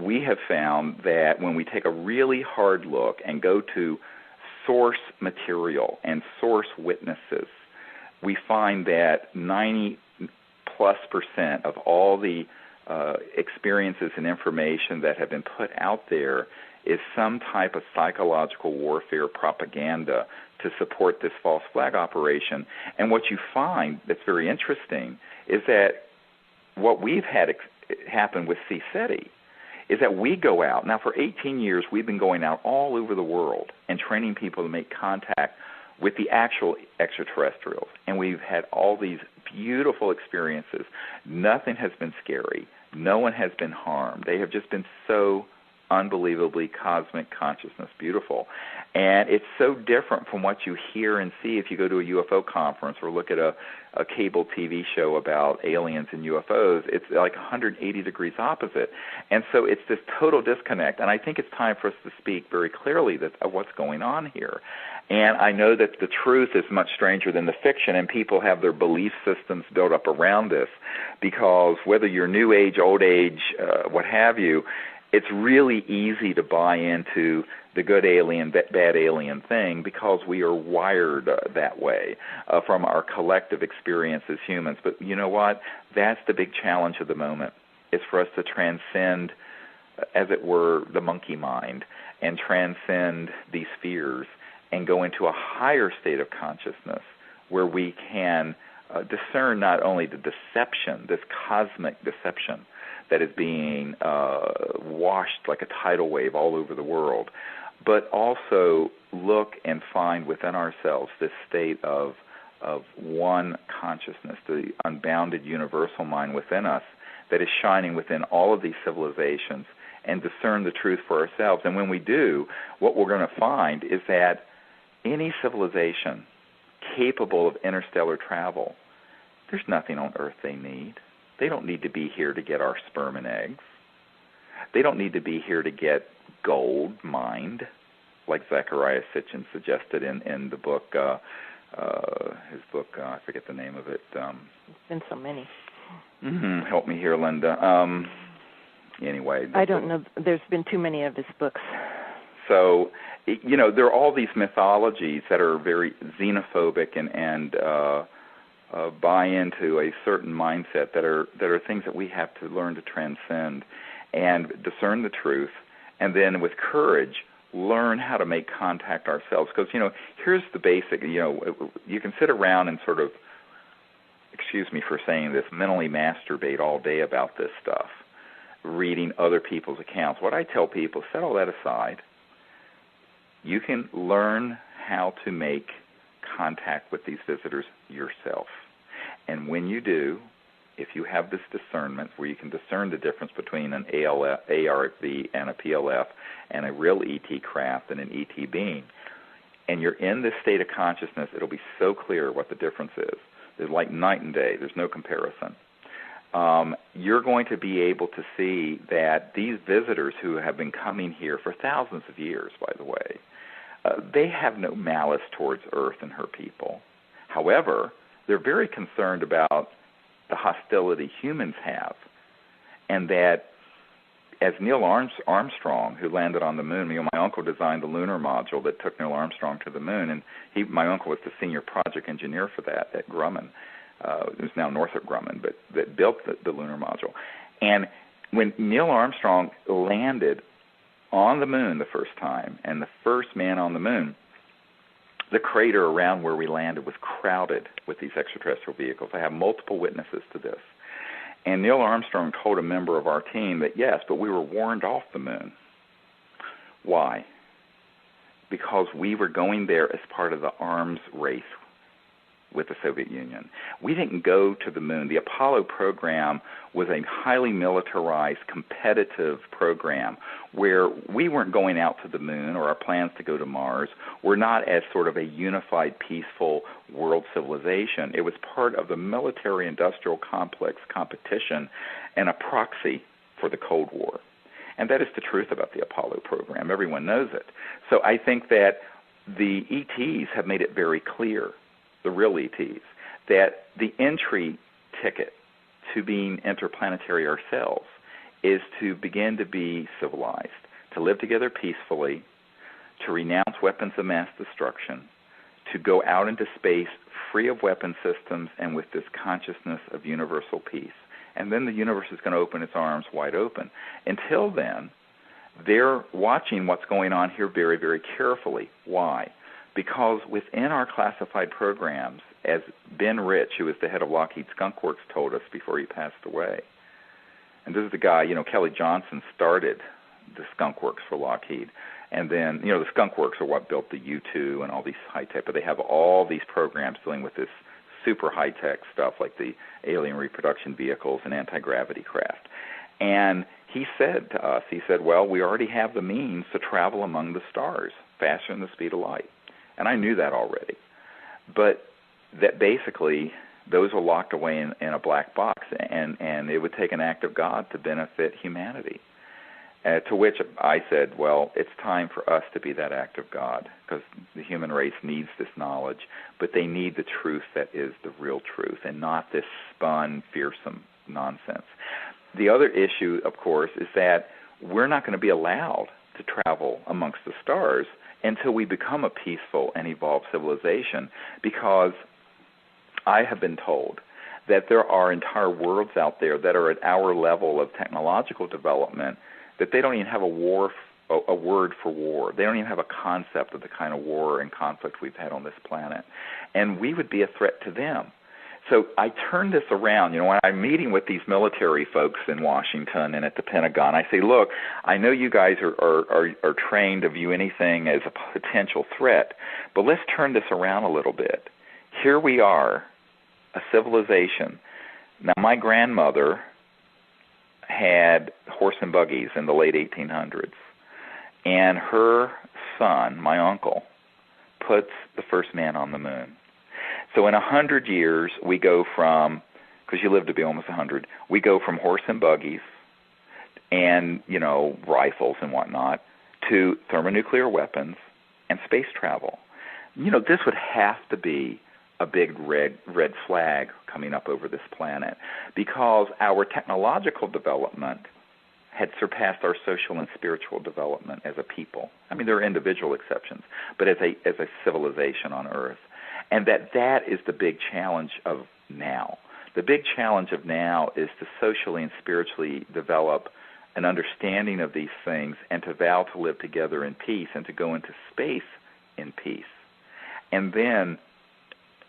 we have found that when we take a really hard look and go to source material and source witnesses, we find that 90+% of all the experiences and information that have been put out there is some type of psychological warfare propaganda to support this false flag operation. And what you find that's very interesting is that what we've had happen with CSETI is that we go out. Now, for 18 years, we've been going out all over the world and training people to make contact with the actual extraterrestrials. And we've had all these beautiful experiences. Nothing has been scary. No one has been harmed. They have just been so unbelievably cosmic consciousness beautiful. And it's so different from what you hear and see if you go to a UFO conference or look at a cable TV show about aliens and UFOs. It's like 180 degrees opposite. And so it's this total disconnect. And I think it's time for us to speak very clearly of what's going on here. And I know that the truth is much stranger than the fiction, and people have their belief systems built up around this because whether you're new age, old age, what have you, it's really easy to buy into the good alien, bad alien thing because we are wired that way from our collective experience as humans. But you know what? That's the big challenge of the moment, is for us to transcend, as it were, the monkey mind and transcend these fears and go into a higher state of consciousness where we can discern not only the deception, this cosmic deception that is being washed like a tidal wave all over the world, but also look and find within ourselves this state of one consciousness, the unbounded universal mind within us that is shining within all of these civilizations, and discern the truth for ourselves. And when we do, what we're going to find is that any civilization capable of interstellar travel, there's nothing on Earth they need. They don't need to be here to get our sperm and eggs. They don't need to be here to get gold mined, like Zecharia Sitchin suggested in the book, his book, I forget the name of it. There's been so many. Help me here, Linda. Anyway. I don't know. There's been too many of his books. So, you know, there are all these mythologies that are very xenophobic and buy into a certain mindset that are things that we have to learn to transcend and discern the truth, and then with courage learn how to make contact ourselves. Because, you know, here's the basic, you know, you can sit around and sort of, excuse me for saying this, mentally masturbate all day about this stuff, reading other people's accounts. What I tell people, set all that aside. You can learn how to make contact with these visitors yourself. And when you do, if you have this discernment where you can discern the difference between an ARV and a PLF and a real ET craft and an ET being, and you're in this state of consciousness, it'll be so clear what the difference is. It's like night and day. There's no comparison. You're going to be able to see that these visitors who have been coming here for thousands of years, by the way, they have no malice towards Earth and her people. However, they're very concerned about the hostility humans have, and that as Neil Armstrong, who landed on the moon, you know, my uncle designed the lunar module that took Neil Armstrong to the moon, and my uncle was the senior project engineer for that at Grumman. It was now Northrop Grumman, but that built the lunar module. And when Neil Armstrong landed on the moon the first time, and the first man on the moon, the crater around where we landed was crowded with these extraterrestrial vehicles. I have multiple witnesses to this. And Neil Armstrong told a member of our team that, yes, but we were warned off the moon. Why? Because we were going there as part of the arms race with the Soviet Union. We didn't go to the moon. The Apollo program was a highly militarized, competitive program where we weren't going out to the moon, or our plans to go to Mars were not as sort of a unified, peaceful world civilization. It was part of the military-industrial complex competition and a proxy for the Cold War. And that is the truth about the Apollo program. Everyone knows it. So I think that the ETs have made it very clear, the real ETs, that the entry ticket to being interplanetary ourselves is to begin to be civilized, to live together peacefully, to renounce weapons of mass destruction, to go out into space free of weapon systems and with this consciousness of universal peace. And then the universe is going to open its arms wide open. Until then, they're watching what's going on here very, very carefully. Why? Because within our classified programs, as Ben Rich, who was the head of Lockheed Skunk Works, told us before he passed away, and this is the guy, Kelly Johnson started the Skunk Works for Lockheed. And then, the Skunk Works are what built the U-2 and all these high-tech, but they have all these programs dealing with this super high-tech stuff like the alien reproduction vehicles and anti-gravity craft. And he said to us, well, we already have the means to travel among the stars faster than the speed of light. And I knew that already. But that basically those are locked away in a black box, and it would take an act of God to benefit humanity. To which I said, well, it's time for us to be that act of God, because the human race needs this knowledge, but they need the truth that is the real truth and not this spun, fearsome nonsense. The other issue, of course, is that we're not going to be allowed to travel amongst the stars until we become a peaceful and evolved civilization, because I have been told that there are entire worlds out there that are at our level of technological development that they don't even have a word for war. They don't even have a concept of the kind of war and conflict we've had on this planet. And we would be a threat to them. So I turn this around. When I'm meeting with these military folks in Washington and at the Pentagon, I say, look, I know you guys are trained to view anything as a potential threat, but let's turn this around a little bit. Here we are, a civilization. Now, my grandmother had horse and buggies in the late 1800s, and her son, my uncle, puts the first man on the moon. So in 100 years, we go from, because you live to be almost 100, we go from horse and buggies and, rifles and whatnot to thermonuclear weapons and space travel. This would have to be a big red flag coming up over this planet, because our technological development had surpassed our social and spiritual development as a people. I mean, there are individual exceptions, but as a civilization on Earth. And that is the big challenge of now. The big challenge of now is to socially and spiritually develop an understanding of these things and to vow to live together in peace and to go into space in peace. And then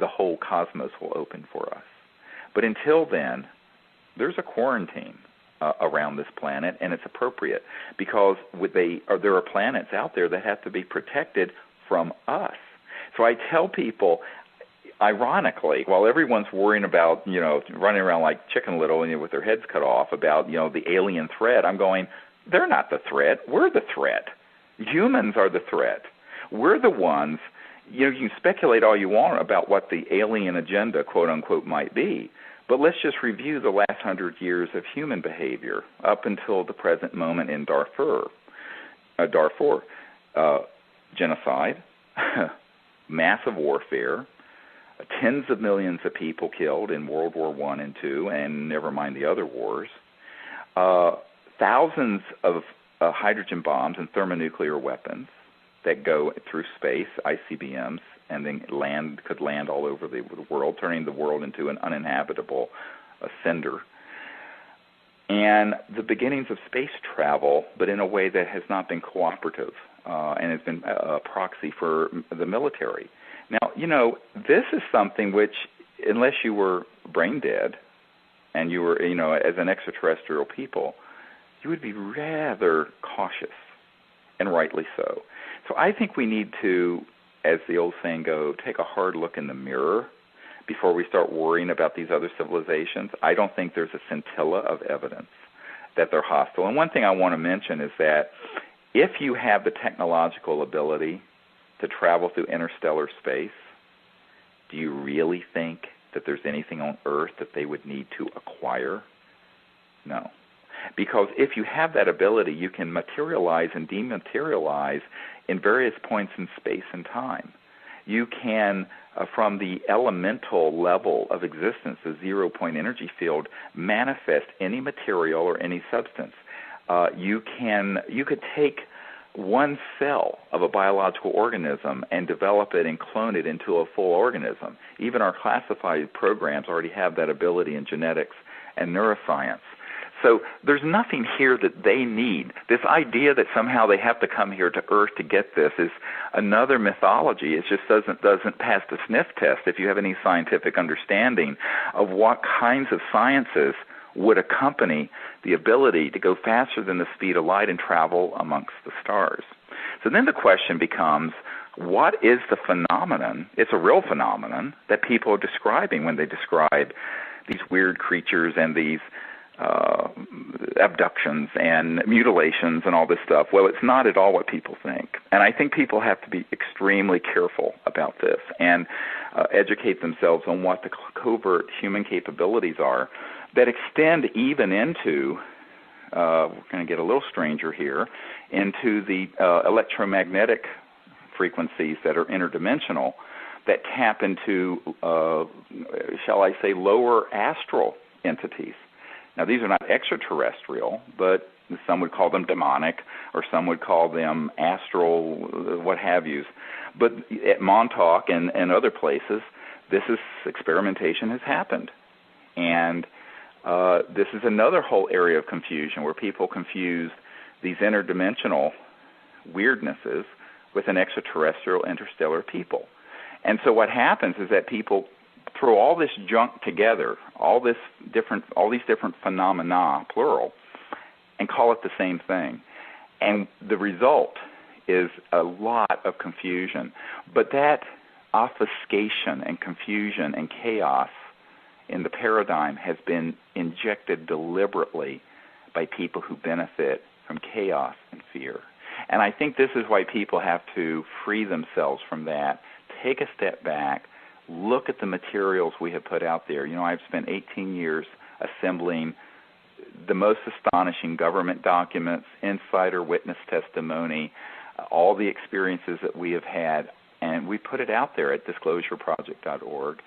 the whole cosmos will open for us. But until then, there's a quarantine around this planet, and it's appropriate, because there are planets out there that have to be protected from us. So I tell people, ironically, while everyone's worrying about, running around like Chicken Little with their heads cut off about, the alien threat, I'm going, they're not the threat. We're the threat. Humans are the threat. We're the ones. You can speculate all you want about what the alien agenda, quote unquote, might be, but let's just review the last 100 years of human behavior up until the present moment in Darfur, genocide, massive warfare, tens of millions of people killed in World War I and II, and never mind the other wars, thousands of hydrogen bombs and thermonuclear weapons that go through space, ICBMs, and then could land all over the world, turning the world into an uninhabitable cinder. And the beginnings of space travel, but in a way that has not been cooperative, and has been a proxy for the military. Now, this is something which, unless you were brain dead and you were, as an extraterrestrial people, you would be rather cautious, and rightly so. So I think we need to, as the old saying goes, take a hard look in the mirror before we start worrying about these other civilizations. I don't think there's a scintilla of evidence that they're hostile. And one thing I want to mention is that if you have the technological ability to travel through interstellar space, do you really think that there's anything on Earth that they would need to acquire? No. Because if you have that ability, you can materialize and dematerialize in various points in space and time. You can, from the elemental level of existence, the zero-point energy field, manifest any material or any substance. you could take one cell of a biological organism and develop it and clone it into a full organism. Even our classified programs already have that ability in genetics and neuroscience. So there's nothing here that they need. This idea that somehow they have to come here to Earth to get this is another mythology. It just doesn't pass the sniff test if you have any scientific understanding of what kinds of sciences would accompany the ability to go faster than the speed of light and travel amongst the stars. So then the question becomes, what is the phenomenon? It's a real phenomenon that people are describing when they describe these weird creatures and these abductions and mutilations and all this stuff. Well, it's not at all what people think. And I think people have to be extremely careful about this and educate themselves on what the covert human capabilities are that extend even into, we're going to get a little stranger here, into the electromagnetic frequencies that are interdimensional that tap into, shall I say, lower astral entities. Now, these are not extraterrestrial, but some would call them demonic, or some would call them astral, what have yous. But at Montauk and other places, experimentation has happened. And this is another whole area of confusion where people confuse these interdimensional weirdnesses with an extraterrestrial, interstellar people. And so what happens is that people throw all this junk together, all these different phenomena, plural, and call it the same thing. And the result is a lot of confusion. But that obfuscation and confusion and chaos in the paradigm has been injected deliberately by people who benefit from chaos and fear. And I think this is why people have to free themselves from that, take a step back, look at the materials we have put out there. You know, I've spent 18 years assembling the most astonishing government documents, insider witness testimony, all the experiences that we have had, and we put it out there at disclosureproject.org.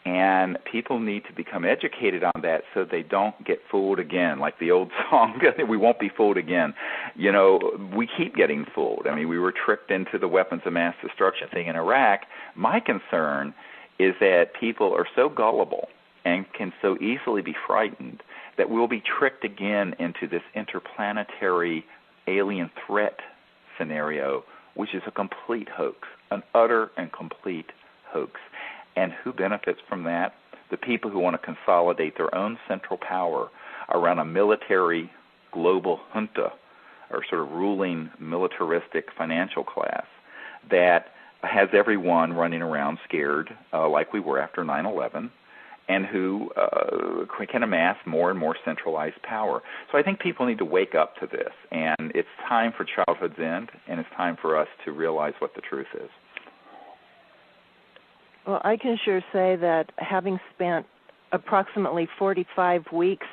And people need to become educated on that so they don't get fooled again, like the old song, we won't be fooled again. You know, we keep getting fooled. I mean, we were tricked into the weapons of mass destruction thing in Iraq. My concern is that people are so gullible and can so easily be frightened that we'll be tricked again into this interplanetary alien threat scenario, which is a complete hoax, an utter and complete hoax. And who benefits from that? The people who want to consolidate their own central power around a military global junta, or sort of ruling militaristic financial class that has everyone running around scared like we were after 9/11, and who can amass more and more centralized power. So I think people need to wake up to this, and it's time for childhood's end, and it's time for us to realize what the truth is. Well, I can sure say that having spent approximately 45 weeks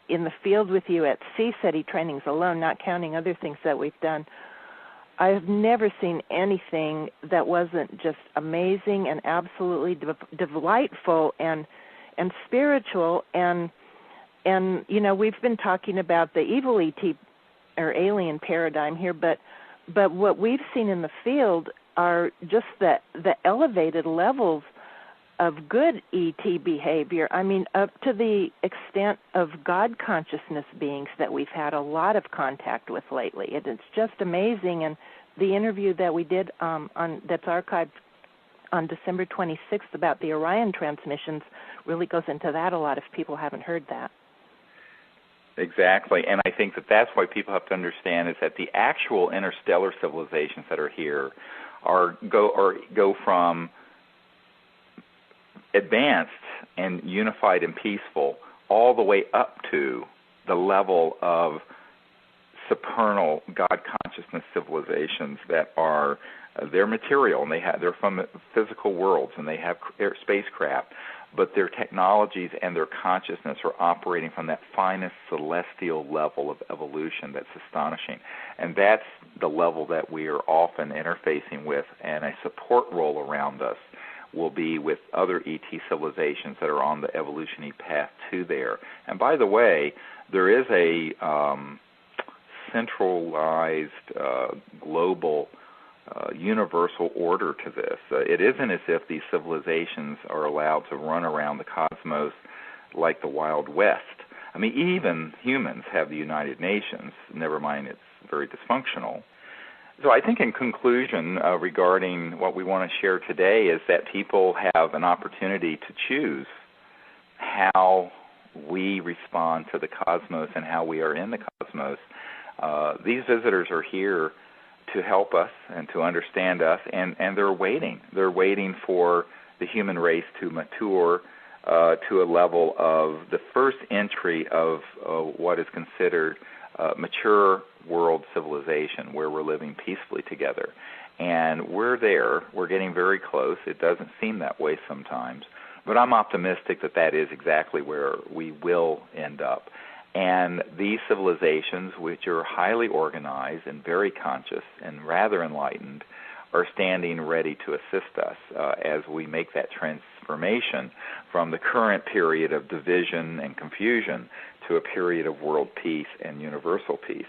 in the field with you at CSETI trainings alone, not counting other things that we've done, I have never seen anything that wasn't just amazing and absolutely delightful and spiritual. And you know, we've been talking about the evil ET or alien paradigm here, but what we've seen in the field are just the elevated levels of good ET behavior. I mean, up to the extent of God consciousness beings that we've had a lot of contact with lately. It's just amazing. And the interview that we did that's archived on December 26th about the Orion transmissions really goes into that a lot if people haven't heard that. Exactly, and I think that's why people have to understand is that the actual interstellar civilizations that are here go from advanced and unified and peaceful all the way up to the level of supernal God consciousness civilizations that are they're material and they're from physical worlds and they have spacecraft, but their technologies and their consciousness are operating from that finest celestial level of evolution that's astonishing. And that's the level that we are often interfacing with, and a support role around us will be with other ET civilizations that are on the evolutionary path to there. And by the way, there is a centralized, global, universal order to this. It isn't as if these civilizations are allowed to run around the cosmos like the Wild West. I mean, even humans have the United Nations, never mind it's very dysfunctional. So I think in conclusion, regarding what we want to share today is that people have an opportunity to choose how we respond to the cosmos and how we are in the cosmos. These visitors are here to help us and to understand us, and they're waiting. They're waiting for the human race to mature to a level of the first entry of what is considered mature world civilization, where we're living peacefully together. And we're there. We're getting very close. It doesn't seem that way sometimes, but I'm optimistic that that is exactly where we will end up. And these civilizations, which are highly organized and very conscious and rather enlightened, are standing ready to assist us as we make that transformation from the current period of division and confusion to a period of world peace and universal peace.